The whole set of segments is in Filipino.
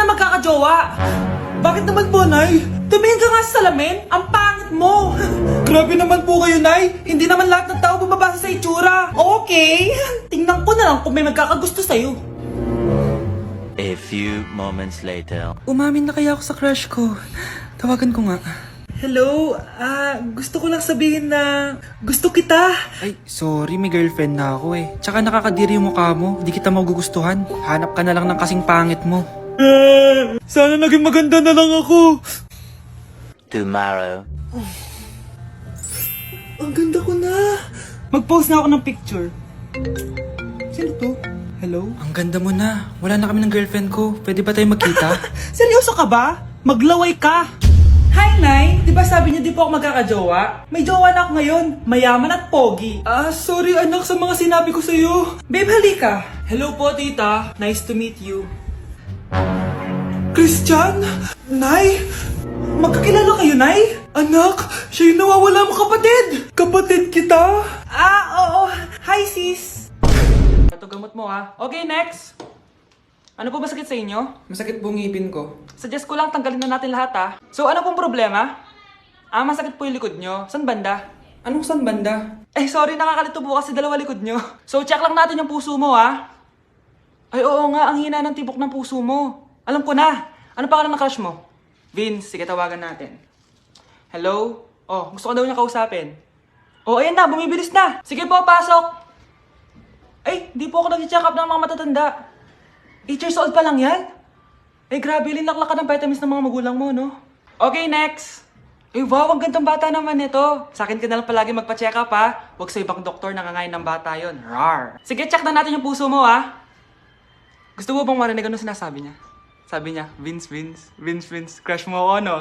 sana magkakajowa. Bakit naman po, Nay? Tumingin ka nga sa salamin. Ang pangit mo. Grabe naman po kayo, Nay. Hindi naman lahat ng tao bumabasa sa itsura. Okay. Tingnan ko na lang kung may magkakagusto sa'yo. A few moments later. Umamin na kaya ako sa crush ko. Tawagan ko nga. Hello, gusto ko lang sabihin na gusto kita. Ay, sorry, may girlfriend na ako eh. Tsaka nakakadiri yung mukha mo, di kita magugustuhan. Hanap ka na lang ng kasing pangit mo. Sana naging maganda na lang ako. Tomorrow. Ang ganda ko na. Mag-post na ako ng picture. Sino to? Hello? Ang ganda mo na. Wala na kami ng girlfriend ko. Pwede ba tayo magkita? Seryoso ka ba? Maglaway ka. Hi, Nay! Di ba sabi niyo di po ako magkakajowa? May jowa na ako ngayon. Mayaman at pogi. Sorry anak sa mga sinabi ko sa'yo. Babe, halika. Hello po, tita. Nice to meet you. Christian? Nay? Magkakilala kayo, Nay? Anak, siya yung nawawala mo kapatid. Kapatid kita? Oo. Hi, sis. Ito gamot mo, ha? Okay, next. Ano po ba sakit sa inyo? Masakit po ngipin ko. Suggest ko lang tanggalin na natin lahat, ha? So, ano pong problema? Masakit po yung likod nyo. San banda? Anong san banda? Sorry, nakakalito po kasi dalawa likod nyo. So, check lang natin yung puso mo, ha? Ay, oo nga, ang hina ng tibok ng puso mo. Alam ko na. Ano pangalan ng crush mo? Vince, sige, tawagan natin. Hello? Oh, gusto ko daw niya kausapin. Oh, ayan na, bumibilis na. Sige po, pasok. Ay, di po ako nag-check up ng mga matatanda. 8 years old pa lang yan? Grabe, linaklak ka ng vitamins ng mga magulang mo, no? Okay, next. Wow, ang gandang bata naman ito. Sa akin ka na lang palagi magpa-check up, ha? Huwag sa ibang doktor nangangain ng bata yon. Rar. Sige, check na natin yung puso mo, ha? Gusto mo bang marinig ano sinasabi niya? Sabi niya, Vince, crush mo ako, no?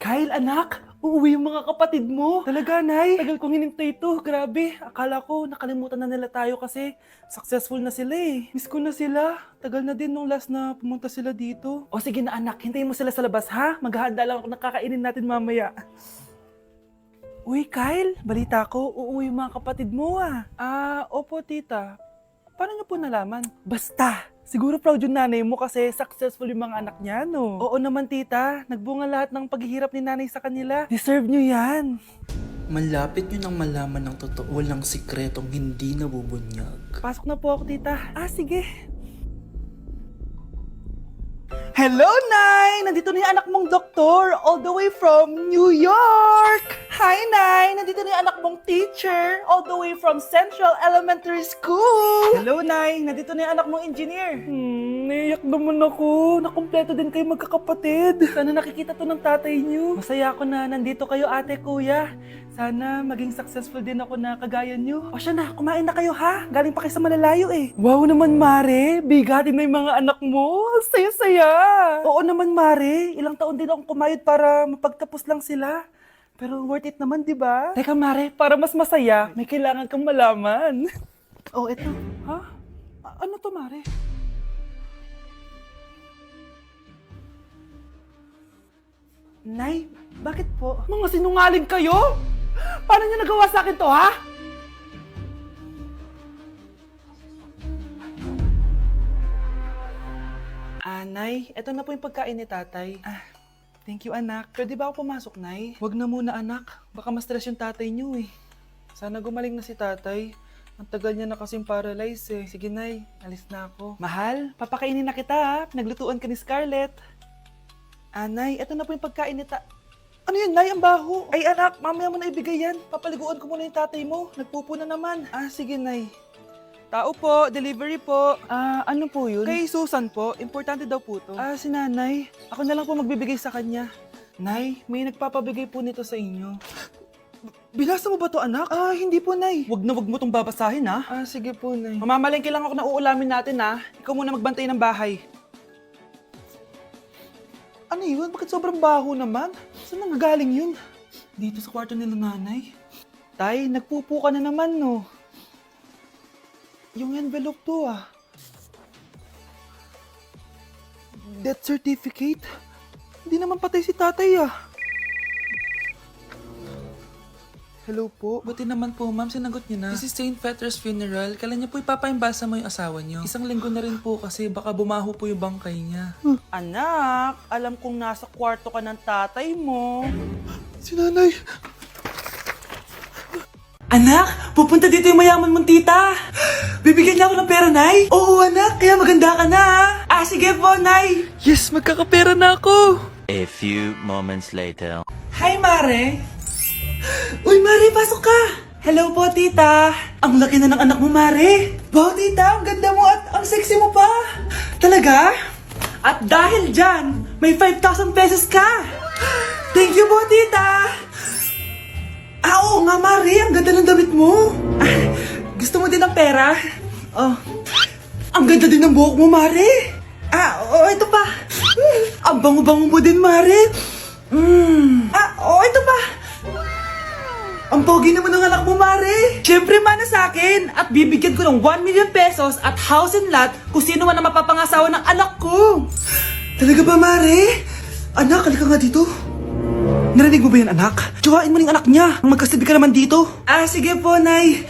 Kyle, anak, uuwi yung mga kapatid mo. Talaga, Nay? Tagal kong hinintay ito. Grabe, akala ko nakalimutan na nila tayo kasi successful na sila eh. Miss ko na sila. Tagal na din nung last na pumunta sila dito. O sige na anak, hintayin mo sila sa labas ha? Maghahanda lang ako ng kakainin natin mamaya. Uy, Kyle, balita ko, uuwi yung mga kapatid mo ah. Opo tita. Paano niyo po nalaman? Basta! Siguro proud yung nanay mo kasi successful yung mga anak niya, no? Oo naman, tita. Nagbunga lahat ng paghihirap ni nanay sa kanila. Deserve nyo yan. Malapit nyo nang malaman ng totoo lang sikretong hindi nabubunyag. Pasok na po ako, tita. Sige. Hello, Nay! Nandito na yung anak mong doktor all the way from New York! Hi, Nay! Nandito na yung anak mong teacher all the way from Central Elementary School! Hello, Nay! Nandito na yung anak mong engineer! Naiyak naman ako. Nakumpleto din kayo magkakapatid. Sana nakikita to ng tatay niyo. Masaya ako na nandito kayo, ate, kuya. Sana maging successful din ako na kagaya niyo. O siya na, kumain na kayo ha? Galing pa kayo sa malalayo eh. Wow naman, Mare. Bigatin na yung mga anak mo. Saya-saya. Oo naman, Mare. Ilang taon din akong kumayod para mapagtapos lang sila. Pero worth it naman, di ba? Teka, Mare, para mas masaya, may kailangan kang malaman. Eto. Ha? Ano to, Mare? Nay, bakit po? Mga sinungaling kayo? Paano niyo nagawa sa akin to, ha? Nay, eto na po yung pagkain ni tatay. Thank you, anak. Pwede ba ako pumasok, Nay? Wag na muna, anak. Baka ma-stress yung tatay niyo, eh. Sana gumaling na si tatay. Ang tagal niya na kasing paralyzed, eh. Sige, Nay. Alis na ako. Mahal, papakainin na kita, ha? Naglutuan ka ni Scarlett. Nay, eto na po yung pagkain ni Ano yun, Nay? Ang baho. Ay, anak, mamaya mo na ibigay yan. Papaliguan ko muna yung tatay mo. Nagpupo na naman. Sige, Nay. Tao po, delivery po. Ano po yun? Kay Susan po, importante daw po to. Si nanay. Ako na lang po magbibigay sa kanya. Nay, may nagpapabigay po nito sa inyo. Binasa mo ba to, anak? Hindi po, Nay. Wag mo tong babasahin, ha? Sige po, Nay. Mamamalengke lang ako na uulamin natin, ha? Ikaw muna magbantay ng bahay. Ano yun? Bakit sobrang baho naman? Saan nanggagaling yun? Dito sa kwarto nila nanay. Tay, nagpupo ka na naman, no? Yung envelope to, Death certificate? Hindi naman patay si tatay, Hello po. Buti naman po, ma'am, sinagot niyo na. This is St. Peter's Funeral. Kailan niyo po ipapaimbasa mo yung asawa niyo? Isang linggo na rin po kasi baka bumaho po yung bangkay niya. Anak, alam kong nasa kwarto ka ng tatay mo. Si nanay. Anak, pupunta dito yung mayaman mong tita. Bibigyan niya ako ng pera, Nay. Oo, anak, kaya maganda ka na. Sige po, Nay. Yes, magkakapera na ako. A few moments later. Hi, Mare. Uy, Mare, pasok ka. Hello po, tita. Ang laki na ng anak mo, Mare. Wow, tita, ang ganda mo at ang sexy mo pa. Talaga? At dahil dyan, may 5,000 pesos ka. Thank you po, tita. Oo nga, Mare, ang ganda ng damit mo. Gusto mo din ng pera? Oh, ang ganda din ng buhok mo, Mare. Oo, ito pa. Ang bango-bango mo din, Mare. Ito pa. Ang pogi naman ng anak mo, Mare. Siyempre, mana sa akin. At bibigyan ko ng 1 million pesos at house and lot kung sino man ang mapapangasawa ng anak ko. Talaga ba, Mare? Anak, halika nga dito. Narinig mo ba yan, anak? Tsuwain mo ng anak niya. Magkasabi ka naman dito. Sige po, Nay.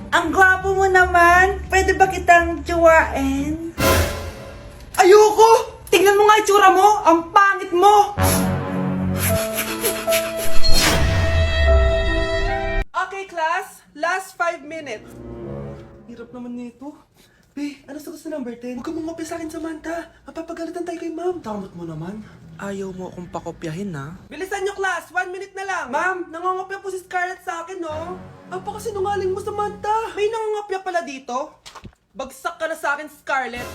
Ang gwapo mo naman. Pwede ba kitang tsuwain? Ayoko! Tingnan mo nga itsura mo. Ang pangit mo. Okay, class. Last 5 minutes. Hirap naman nito. Be, ano sagot sa number 10? Huwag ka mangopya sa akin, Samantha. Mapapagalitan tayo kay ma'am. Tamot mo naman. Ayaw mo akong pakopyahin, ha? Bilisan nyo, class. 1 minute na lang. Ma'am, nangangopya po si Scarlett sa akin, no? Apakasinungaling mo, Samantha. May nangangopya pala dito. Bagsak ka na sa akin, Scarlett.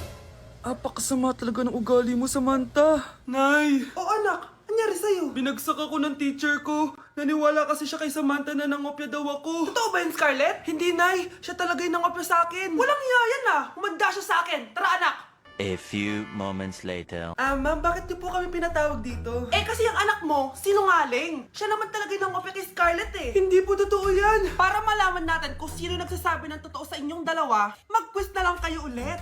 Apakasama talaga ng ugali mo, Samantha. Nay, Anak. Anyari sa'yo? binagsak ako ng teacher ko. Naniwala kasi siya kay Samantha na nangopya daw ako. Totoo ba yun, Scarlett? Hindi, Nay. Siya talaga yung nangopya sa akin. Walang iya yan, Humanda siya sa akin. Tara, anak. A few moments later. Ma'am, bakit niyo po kami pinatawag dito? Kasi yung anak mo, sinungaling. Siya naman talaga yung nangopya kay Scarlett, eh. Hindi po totoo yan. Para malaman natin kung sino nagsasabi ng totoo sa inyong dalawa, mag-quiz na lang kayo ulit.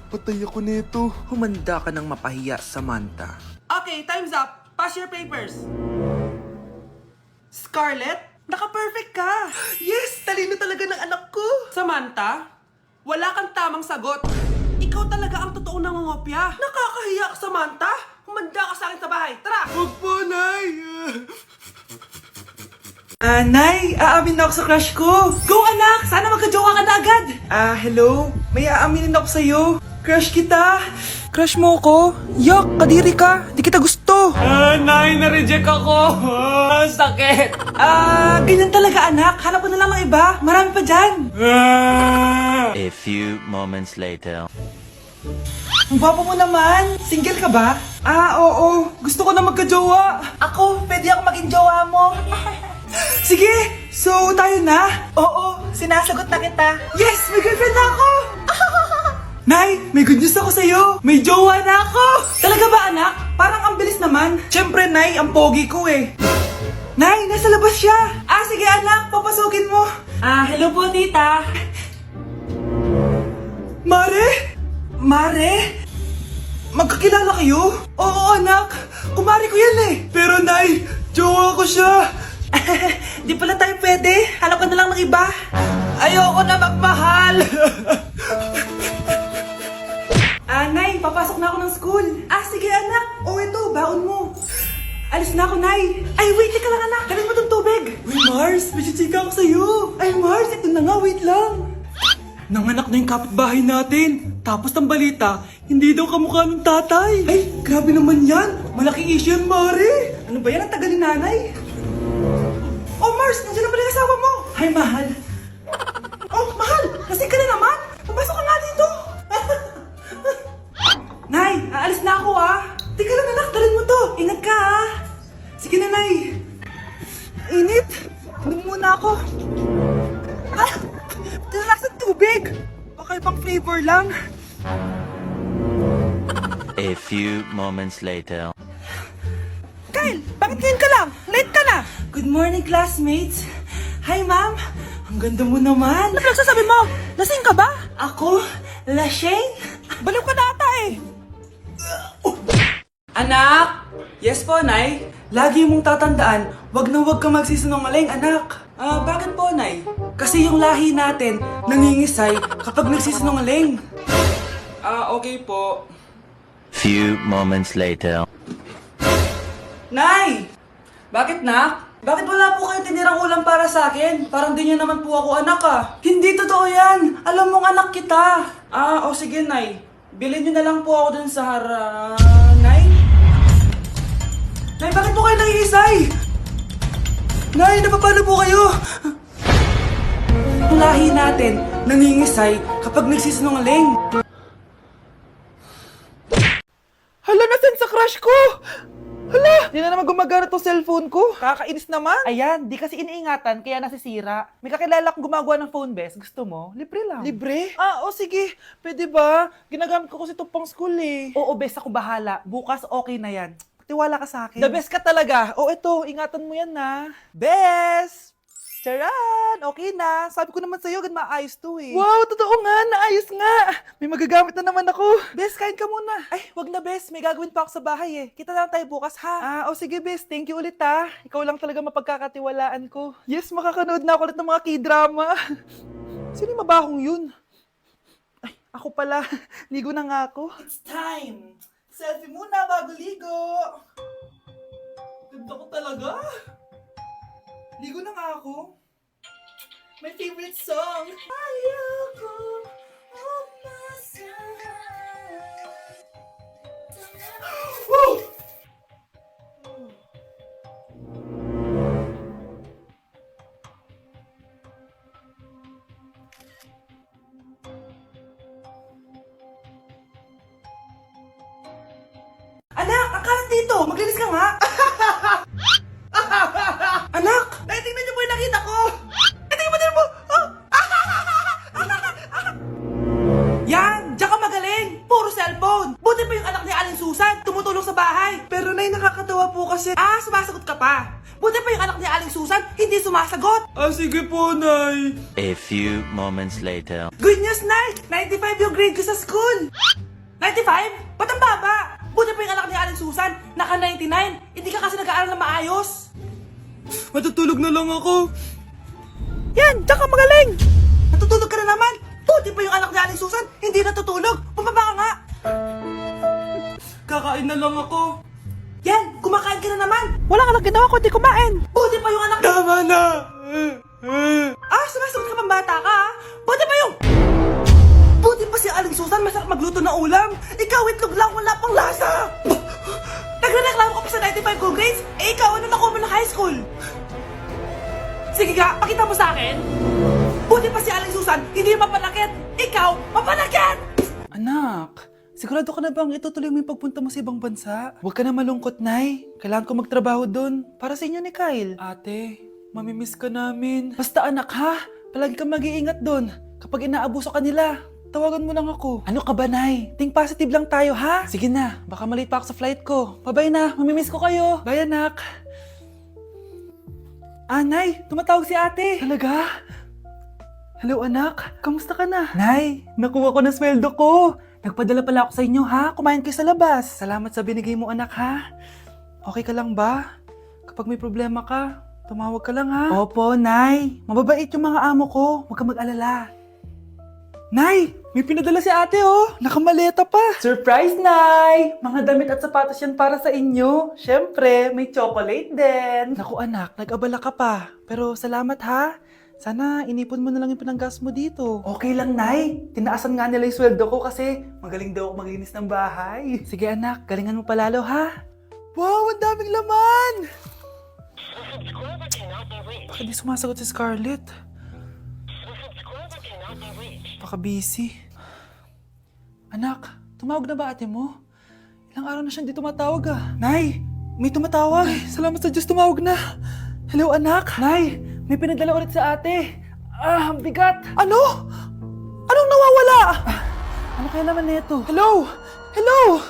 Patay ako nito. Humanda ka ng mapahiya, Samantha. Okay, time's up. Pass your papers. Scarlett, naka-perfect ka. Yes, talino talaga ng anak ko. Samantha, wala kang tamang sagot. Ikaw talaga ang totoong nangungopya. Nakakahiya ka, Samantha. Humanda ka sa akin sa bahay. Tara! Huwag po, Nay. Nay, aamin na ako sa crush ko. Go, anak! Sana magka-jowa ka na agad. Hello? May aaminin ako sa'yo. Crush kita. Crush mo ko? Yak, kadiri ka. Di kita gusto. Nay, na-reject ako. Sakit. Ganyan talaga, anak. Hanap ko na lang ng iba. Marami pa dyan. A few moments later. Ang gwapo mo naman. Single ka ba? Oo. Gusto ko na magka-jowa. Ako, pwede ako maging jowa mo. Sige, so tayo na? Oo, sinasagot na kita. Yes, may girlfriend na ako. Nay, may good news ako sa'yo. May jowa na ako. Talaga ba, anak? Parang ang bilis naman. Siyempre, Nay, ang pogi ko eh. Nay, nasa labas siya. Sige anak, papasukin mo. Hello po, tita. Mare? Mare? Magkakilala kayo? Oo, anak. Kumari ko yan eh. Pero, Nay, jowa ko siya. Di pala tayo pwede. Hanap ka na lang ng iba. Ayoko na magmahal. Nay, papasok na ako ng school. Sige anak. Ito, baon mo. Alis na ako, Nay. Wait, teka lang anak. Dalhin mo tong tubig. Uy, Mars, may chichika ako sa'yo. Mars, ito na nga, wait lang. Nanganak na yung kapitbahay natin. Tapos ang balita, hindi daw kamukha ng tatay. Grabe naman yan. Malaking issue yan, Mari. Ano ba yan? Ang tagal ni nanay. Mars, nandiyan na pala yung asawa mo. Hi, mahal. Mahal, lasing ka na naman. Papasok ka nga dito. Nay, aalis na ako Teka lang anak, dalhin mo to. Ingat ka Sige na, Nay. Init. Inom muna ako. Lasang tubig. Baka ibang flavor lang. A few moments later. Kyle, bakit ngayon ka lang? Late ka na. Good morning, classmates. Hi, ma'am. Ang ganda mo naman. Ano nagsasabi mo? Lasing ka ba? Ako? Lasing? Baliw ka na ata eh. Anak! Yes po, Nay. Lagi mong tatandaan, wag na wag ka magsisinungaling, anak. Bakit po, Nay? Kasi yung lahi natin nangingisay kapag nagsisinungaling. Okay po. Few moments later. Nay! Bakit, nak? Bakit wala po kayo tinirang ulam para sa akin? Parang di niyo naman po ako anak ah. Hindi totoo yan! Alam mong anak kita! Sige, Nay. Bilhin niyo na lang po ako dun sa Nay? Nay, bakit po kayo nangiisay? Nay, napapalo po kayo? Ang lahi natin nangingisay kapag nagsisinungaling. Hala, nasan sa crush ko? Hala, di na naman gumagana tong cellphone ko. Kakainis naman. Ayan, di kasi iniingatan, kaya nasisira. May kakilala kong gumagawa ng phone best. Gusto mo? Libre lang. Libre? Sige. Pwede ba? Ginagamit ko kasi ito pang school eh. Oo, best, ako bahala. Bukas okay na yan. Tiwala ka sa akin. The best ka talaga. Ito, ingatan mo yan na. Best! Charan! Okay na. Sabi ko naman sa'yo, maayos to eh. Wow, totoo nga. Naayos nga. May magagamit na naman ako. Bes, kain ka muna. Ay, wag na Bes. May gagawin pa ako sa bahay eh. Kita na lang tayo bukas ha. Sige Bes. Thank you ulit ha. Ikaw lang talaga mapagkakatiwalaan ko. Yes, makakanood na ako ulit ng mga k-drama. Sino yung mabahong yun? Ay, ako pala. Ligo na nga ako. It's time. Selfie muna bago ligo. Ganda ko talaga. Ligo na nga ako. My favorite song. Ayoko Woo! Anak, ang kalat dito. Maglinis ka nga. Anak! Tingnan niyo po yung nakita ko! Tingnan mo din po! Yan! Diyan ka magaling! Puro cellphone! Buti pa yung anak ni Aling Susan, tumutulong sa bahay! Pero Nay, nakakatawa po kasi... sumasagot ka pa! Buti pa yung anak ni Aling Susan, hindi sumasagot! Sige po, Nay! A few moments later. Good news, Nay! 95 yung grade ko sa school! 95? Ba't ang baba? Buti pa yung anak ni Aling Susan, naka 99! Hindi ka kasi nag-aaral na maayos! Matutulog na lang ako. Yan! Diyan ka magaling! Natutulog ka na naman! Buti pa yung anak ni Aling Susan, hindi natutulog! Bumaba ka nga! Kakain na lang ako. Yan! Kumakain ka na naman! Wala ka lang ginawa kundi kumain! Buti pa yung anak... Tama na! Sumasagot ka pang bata ka ha? Buti pa yung... Buti pa si Aling Susan, masarap magluto ng ulam! Ikaw, itlog lang, wala pang lasa! Nagre-reklamo ka pa sa 95 good grades? Ikaw, ano nakuha mo ng high school? Sige ka, pakita mo sa akin. Buti pa si Aling Susan, hindi mapanakit. Ikaw, mapanakit! Anak, sigurado ka na bang itutuloy mo yung pagpunta mo sa ibang bansa? Huwag ka na malungkot, Nay. Kailangan ko magtrabaho doon. Para sa inyo ni Kyle. Ate, mamimiss ka namin. Basta anak ha, palagi kang mag-iingat doon. Kapag inaabuso ka nila, tawagan mo lang ako. Ano ka ba, Nay? Think positive lang tayo, ha? Sige na, baka malate pa ako sa flight ko. Bye-bye na, mamimiss ko kayo. Bye, anak. Nay, tumatawag si ate. Talaga? Hello, anak. Kamusta ka na? Nay, nakuha ko na sweldo ko. Nagpadala pala ako sa inyo, ha? Kumain kayo sa labas. Salamat sa binigay mo, anak, ha? Okay ka lang ba? Kapag may problema ka, tumawag ka lang, ha? Opo, Nay. Mababait yung mga amo ko. Huwag ka mag-alala. Nay, may pinadala si ate oh. Nakamaleta pa. Surprise, Nay! Mga damit at sapatos yan para sa inyo. Siyempre, may chocolate din. Naku anak, nag-abala ka pa. Pero salamat ha. Sana inipon mo na lang yung pinanggas mo dito. Okay lang, Nay. Tinaasan nga nila yung sweldo ko kasi magaling daw ako maglinis ng bahay. Sige anak, galingan mo palalo ha. Wow, ang daming laman! Bakit di sumasagot si Scarlett? Baka busy. Anak, tumawag na ba ate mo? Ilang araw na siyang di tumatawag ah. Nay, may tumatawag. Ay, salamat sa Diyos, tumawag na. Hello anak. Nay, may pinadala ulit sa ate. Ang bigat. Ano? Anong nawawala? Ano kaya naman nito? Hello? Hello?